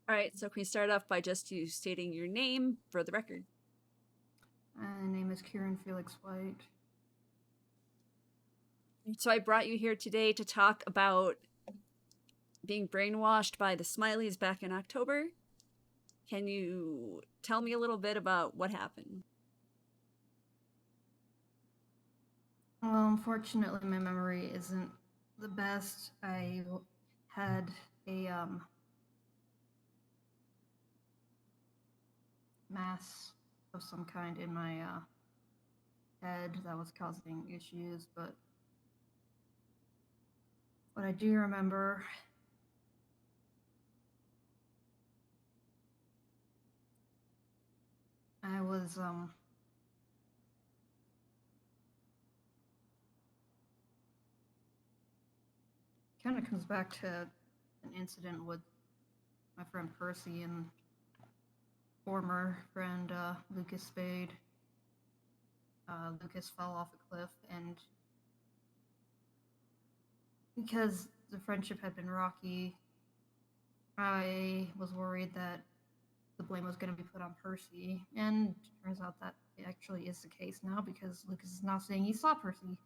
All right, so can we start off by just you stating your name for the record? My name is Kieran Felix White. So I brought you here today to talk about being brainwashed by the Smileys back in October. Can you tell me a little bit about what happened? Well, unfortunately, my memory isn't the best. I had a mass of some kind in my head that was causing issues, but what I do remember I was kind of comes back to an incident with my friend Percy and former friend Lucas Spade. Lucas fell off a cliff, and because the friendship had been rocky, I was worried that the blame was going to be put on Percy, and it turns out that it actually is the case now because Lucas is now saying he saw Percy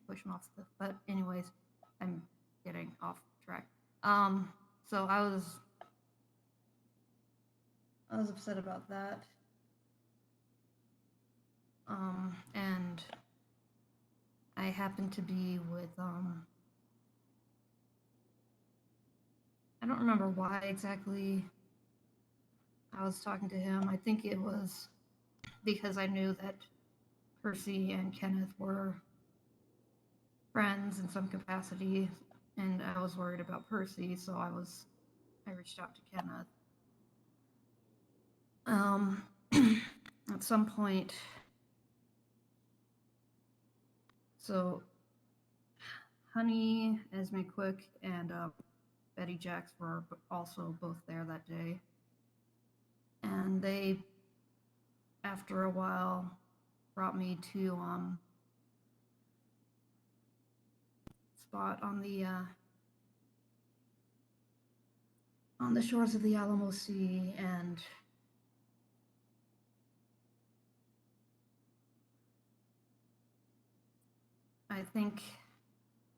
push him off the cliff. But anyways, I'm getting off track. So I was upset about that. And I happened to be with I don't remember why exactly I was talking to him. I think it was because I knew that Percy and Kenneth were friends in some capacity, and I was worried about Percy, so I reached out to Kenneth. At some point, so Honey, Esme Quick, and Betty Jacks were also both there that day, and they, after a while, brought me to spot on the shores of the Alamo Sea, and I think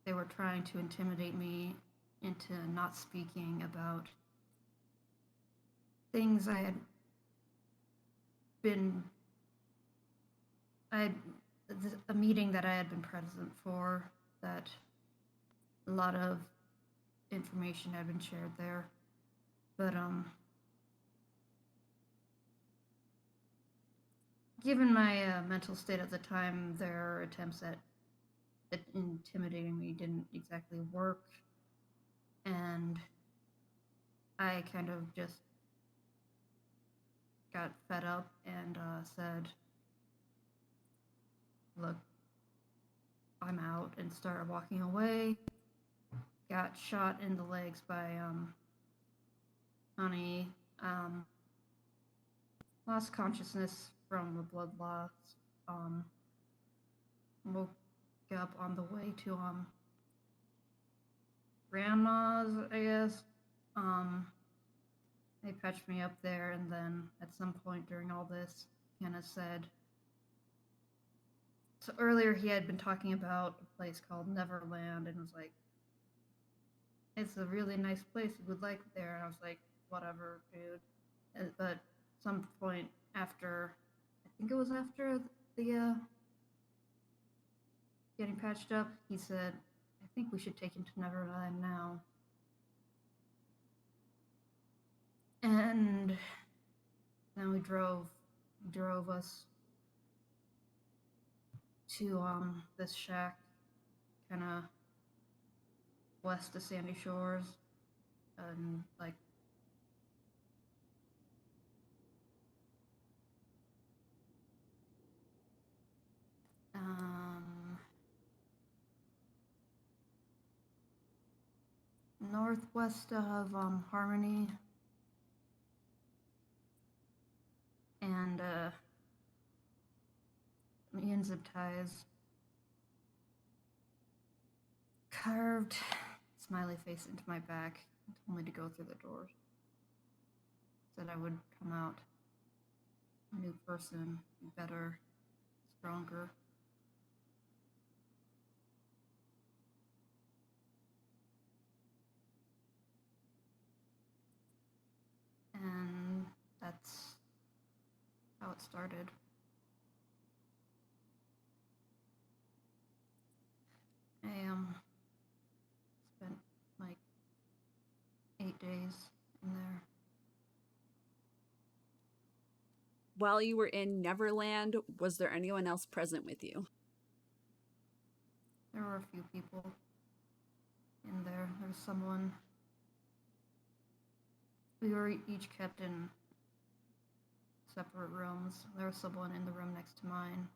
they were trying to intimidate me into not speaking about things I had been a meeting that I had been present for, that a lot of information had been shared there. But given my mental state at the time, their attempts at intimidating me didn't exactly work, and I kind of just got fed up and said, look, I'm out, and started walking away. Got shot in the legs by Honey. Lost consciousness from the blood loss. Woke up on the way to grandma's, I guess. They patched me up there, and then at some point during all this, Kenneth said. So earlier he had been talking about a place called Neverland, and was like, it's a really nice place, you would like it there. And I was like, whatever, dude. But some point after, I think it was after the getting patched up, he said, I think we should take him to Neverland now. And then we drove us to this shack kind of west of Sandy Shores, and like northwest of Harmony, and me and zip ties, carved smiley face into my back, and told me to go through the doors. said I would come out a new person, better, stronger. And that's how it started. I spent like 8 days in there. While you were in Neverland, was there anyone else present with you? There were a few people in there. There was someone. We were each kept in separate rooms. There was someone in the room next to mine.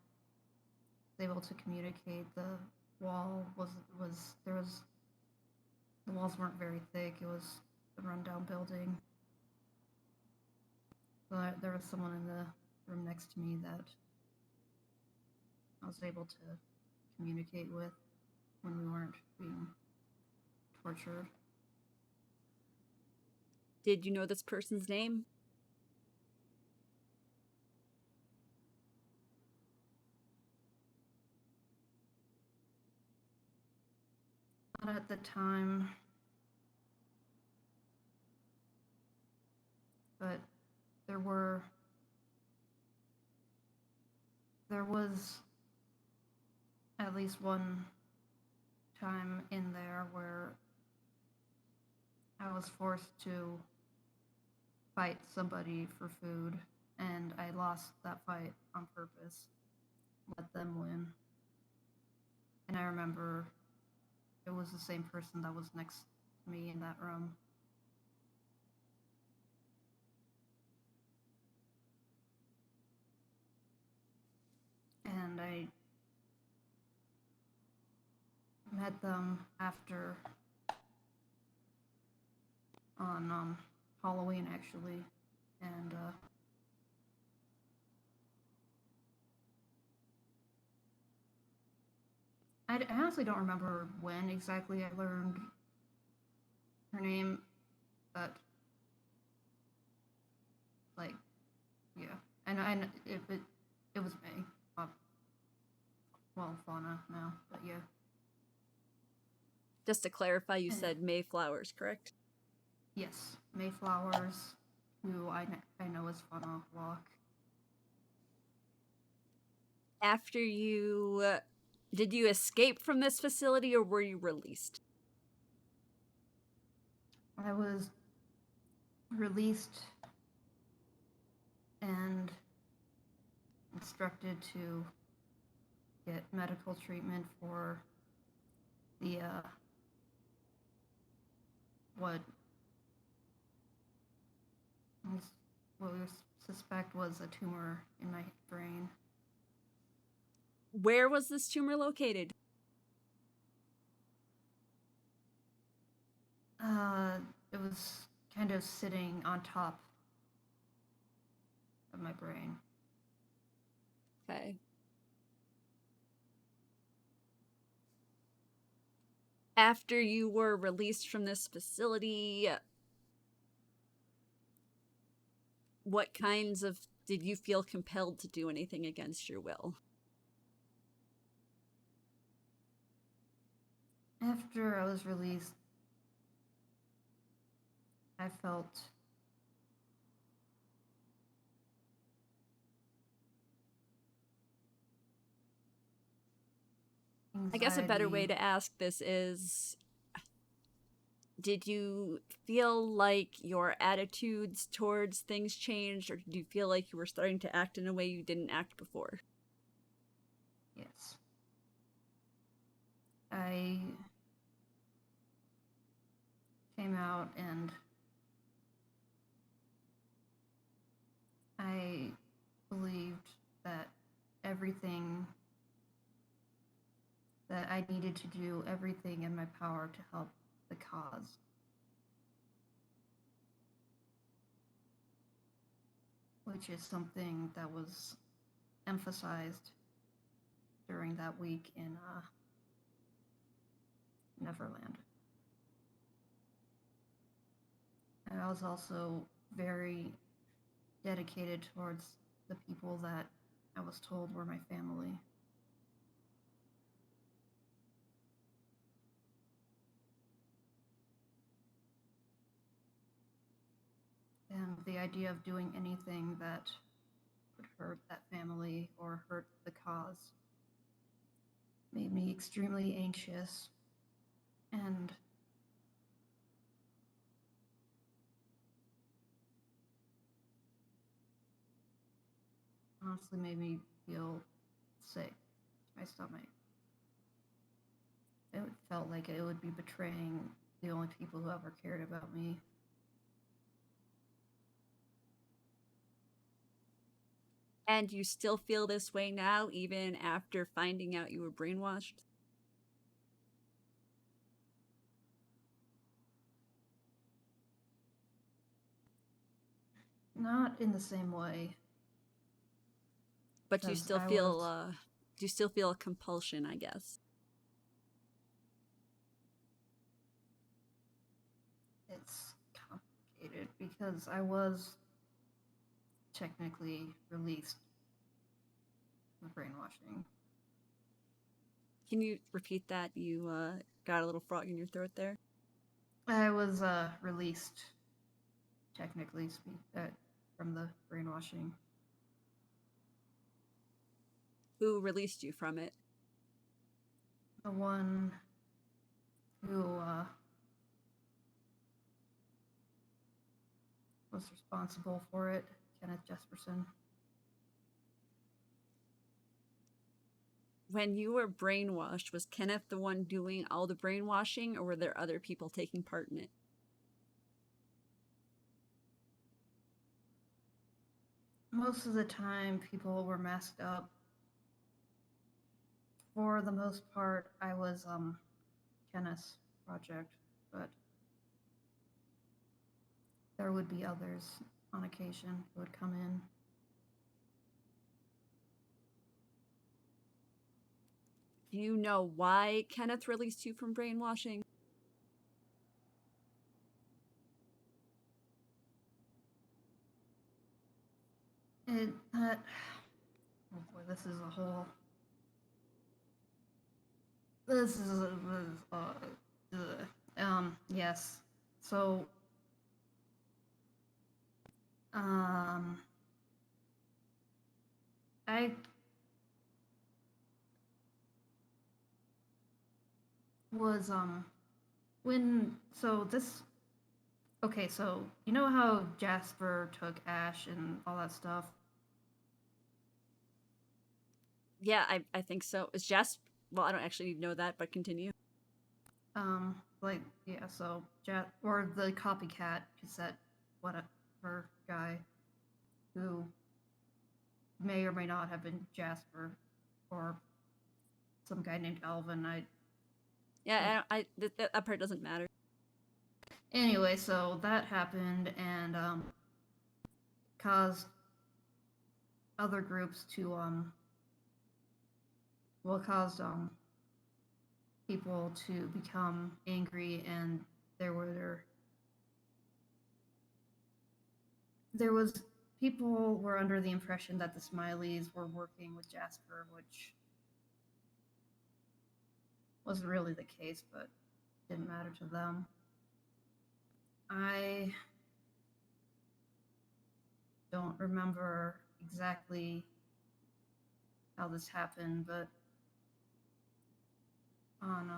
Was able to communicate. The wall was the walls weren't very thick. It was a rundown building. So there was someone in the room next to me that I was able to communicate with when we weren't being tortured. Did you know this person's name? Not at the time, but there was at least one time in there where I was forced to fight somebody for food, and I lost that fight on purpose. Let them win. And I remember it was the same person that was next to me in that room. And I met them after on Halloween, actually, and I honestly don't remember when exactly I learned her name, but like, yeah, and it was May. Well, Fauna now, but yeah. Just to clarify, you said Mayflowers, correct? Yes, Mayflowers, who I know as Fauna Walk. After you, did you escape from this facility or were you released? I was released and instructed to get medical treatment for the what we suspect was a tumor in my brain. Where was this tumor located? It was kind of sitting on top of my brain. Okay. After you were released from this facility, what kinds of, did you feel compelled to do anything against your will? After I was released, I felt anxiety. I guess a better way to ask this is, did you feel like your attitudes towards things changed, or did you feel like you were starting to act in a way you didn't act before? Yes. I came out and I believed that everything that I needed to do, everything in my power to help the cause. Which is something that was emphasized during that week in Neverland. And I was also very dedicated towards the people that I was told were my family. And the idea of doing anything that would hurt that family or hurt the cause made me extremely anxious and honestly made me feel sick to my stomach. It felt like it would be betraying the only people who ever cared about me. And you still feel this way now, even after finding out you were brainwashed? Not in the same way. But you Because still I was. feel, do you still feel a compulsion, I guess? It's complicated because I was technically released from brainwashing. Can you repeat that? You got a little frog in your throat there. I was released, technically from the brainwashing. Who released you from it? The one who was responsible for it, Kenneth Jesperson. When you were brainwashed, was Kenneth the one doing all the brainwashing, or were there other people taking part in it? Most of the time, people were masked up. For the most part, I was Kenneth's project, but there would be others on occasion who would come in. Do you know why Kenneth released you from brainwashing? Oh boy, this is a whole. This is yes. So um I was when so this okay, so you know how Jasper took Ash and all that stuff? Yeah, I think so. Is Jasper? Well, I don't actually know that, but continue. Like yeah, so or the copycat cassette whatever guy who may or may not have been Jasper or some guy named Alvin. Yeah, that part doesn't matter. Anyway, so that happened and caused other groups to caused people to become angry, and there was people were under the impression that the Smileys were working with Jasper, which wasn't really the case, but didn't matter to them. I don't remember exactly how this happened, but on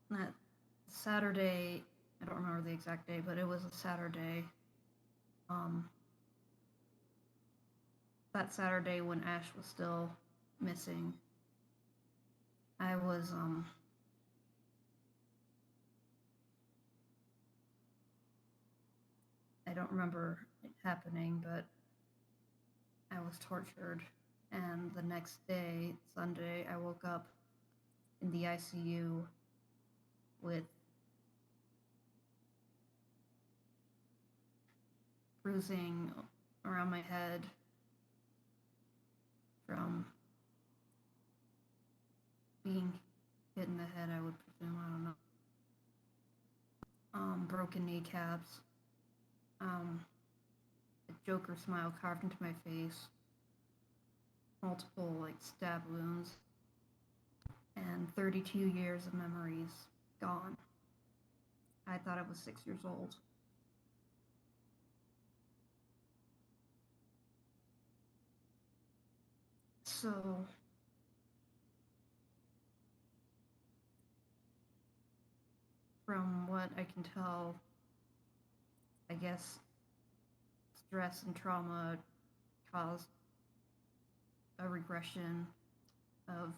that Saturday, I don't remember the exact day, but it was a Saturday. Um, that Saturday when Ash was still missing, I was I don't remember it happening, but I was tortured. And the next day, Sunday, I woke up in the ICU with bruising around my head from being hit in the head, I would presume. I don't know. broken kneecaps, a Joker smile carved into my face, multiple like stab wounds, and 32 years of memories gone. I thought I was 6 years old. So from what I can tell, I guess stress and trauma caused a regression of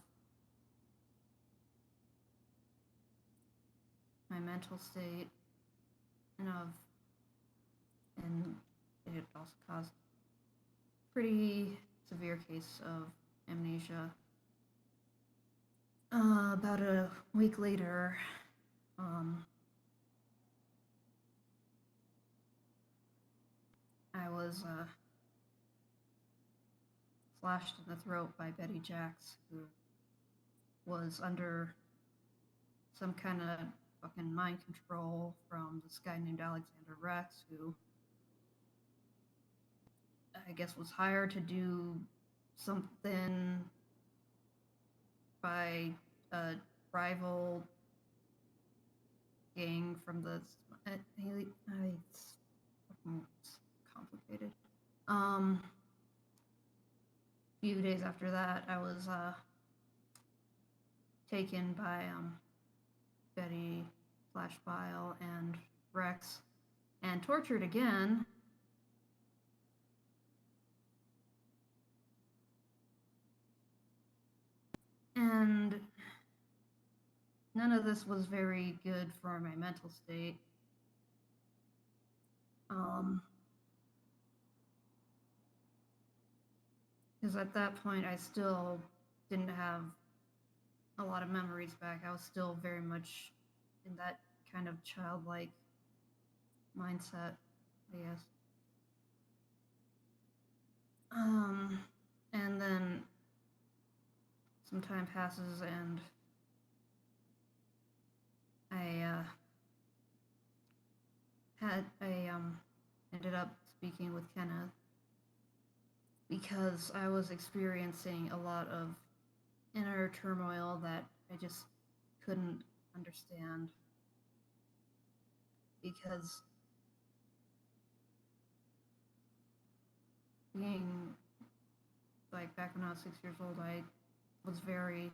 my mental state and it also caused a pretty severe case of amnesia. About a week later, I was slashed in the throat by Betty Jacks, who was under some kind of fucking mind control from this guy named Alexander Rex, who I guess was hired to do something by a rival gang from the it's complicated. A few days after that, I was taken by Betty / Bile and Rex and tortured again. And none of this was very good for my mental state. Because at that point, I still didn't have a lot of memories back. I was still very much in that kind of childlike mindset, I guess. And then some time passes, and I ended up speaking with Kenneth because I was experiencing a lot of inner turmoil that I just couldn't understand, because being like back when I was 6 years old, I was very,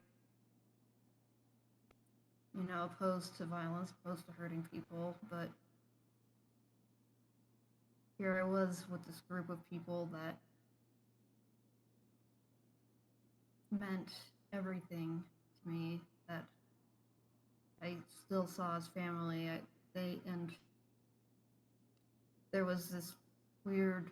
opposed to violence, opposed to hurting people, but here I was with this group of people that meant everything to me, that I still saw as family. And there was this weird,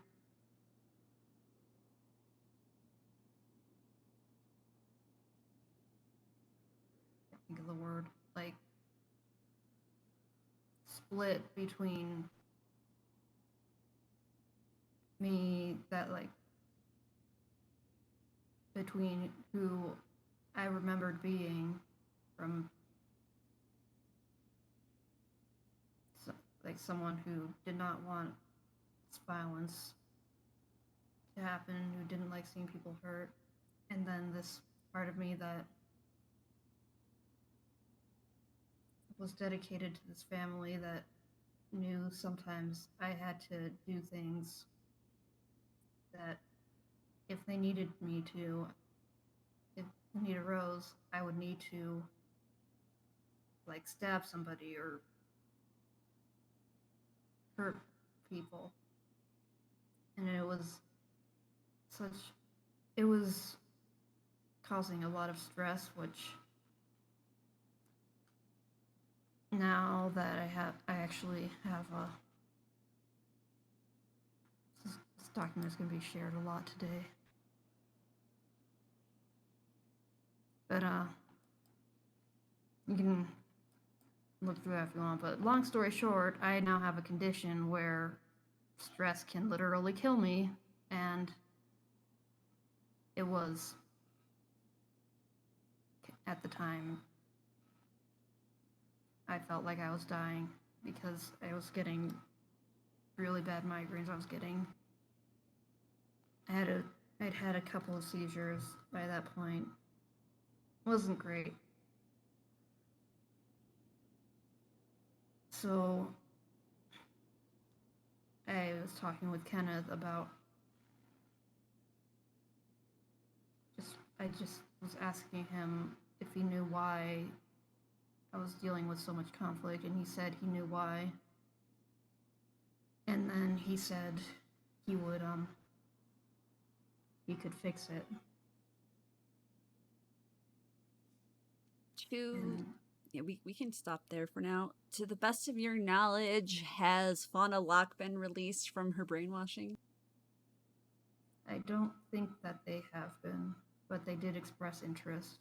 I can't think of the word, like split between me, that like between who I remembered being from like someone who did not want violence to happen, who didn't like seeing people hurt, and then this part of me that was dedicated to this family, that knew sometimes I had to do things that if they needed me to, if the need arose, I would need to like stab somebody or hurt people. And it was causing a lot of stress, which now that I actually have this document is going to be shared a lot today. But you can look through that if you want. But long story short, I now have a condition where stress can literally kill me, and it was at the time I felt like I was dying. because I was getting really bad migraines. I'd had a couple of seizures by that point. Wasn't great. So I was talking with Kenneth about I just was asking him if he knew why I was dealing with so much conflict, and he said he knew why. And then he said he would he could fix it. To yeah, we can stop there for now. To the best of your knowledge, has Fauna Locke been released from her brainwashing? I don't think that they have been, but they did express interest.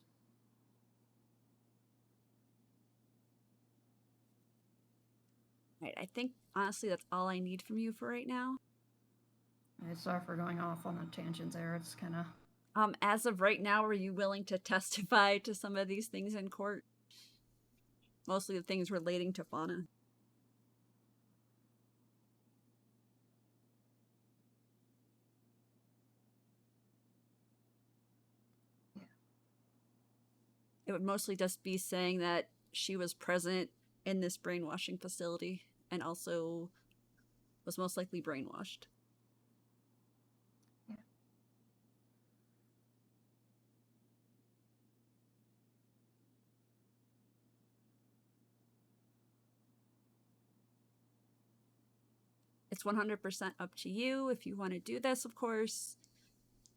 Right, I think honestly that's all I need from you for right now. Sorry for going off on a tangent there. It's kind of. As of right now, are you willing to testify to some of these things in court? Mostly the things relating to Fauna. Yeah. It would mostly just be saying that she was present in this brainwashing facility and also was most likely brainwashed. Yeah. It's 100% up to you if you want to do this, of course.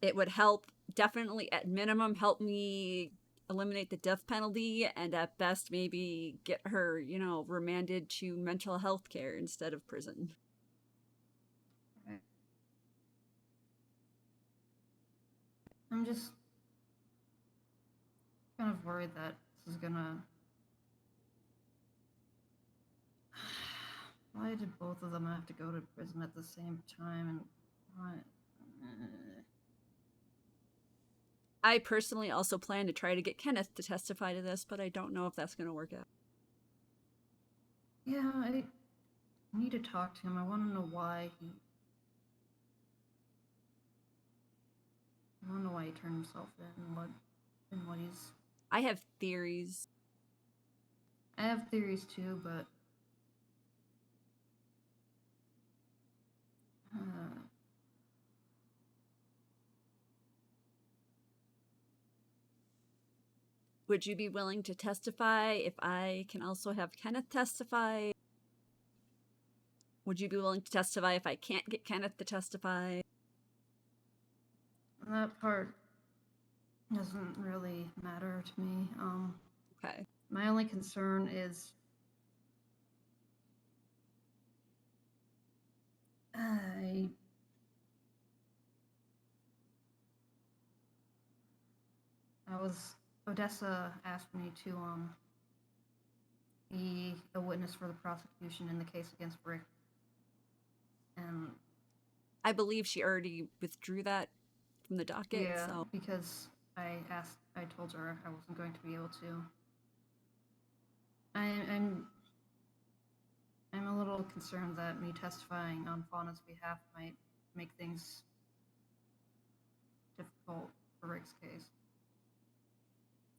It would help, definitely at minimum, help me eliminate the death penalty, and at best, maybe get her, remanded to mental health care instead of prison. Okay. I'm just kind of worried that this is gonna. Why did both of them have to go to prison at the same time? And why? I personally also plan to try to get Kenneth to testify to this, but I don't know if that's going to work out. Yeah, I need to talk to him. I want to know why he. I want to know why he turned himself in and what he's. I have theories. I have theories too, but. Would you be willing to testify if I can also have Kenneth testify? Would you be willing to testify if I can't get Kenneth to testify? That part doesn't really matter to me. Okay. My only concern is Odessa asked me to be a witness for the prosecution in the case against Rick, and I believe she already withdrew that from the docket. yeah, So because I told her I wasn't going to be able to. I'm a little concerned that me testifying on Fauna's behalf might make things difficult for Rick's case,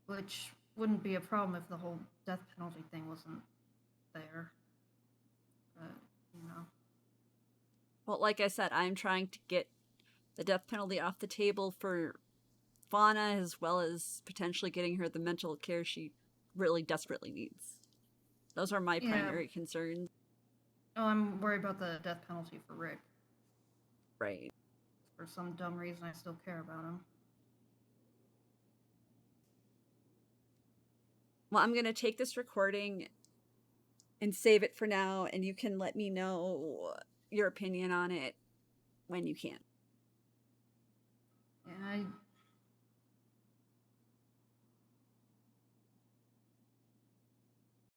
which wouldn't be a problem if the whole death penalty thing wasn't there. But well, like I said, I'm trying to get the death penalty off the table for Fauna, as well as potentially getting her the mental care she really desperately needs. Those are my primary concerns. Oh, I'm worried about the death penalty for Rick. Right. For some dumb reason, I still care about him. Well, I'm going to take this recording and save it for now, and you can let me know your opinion on it when you can. Yeah,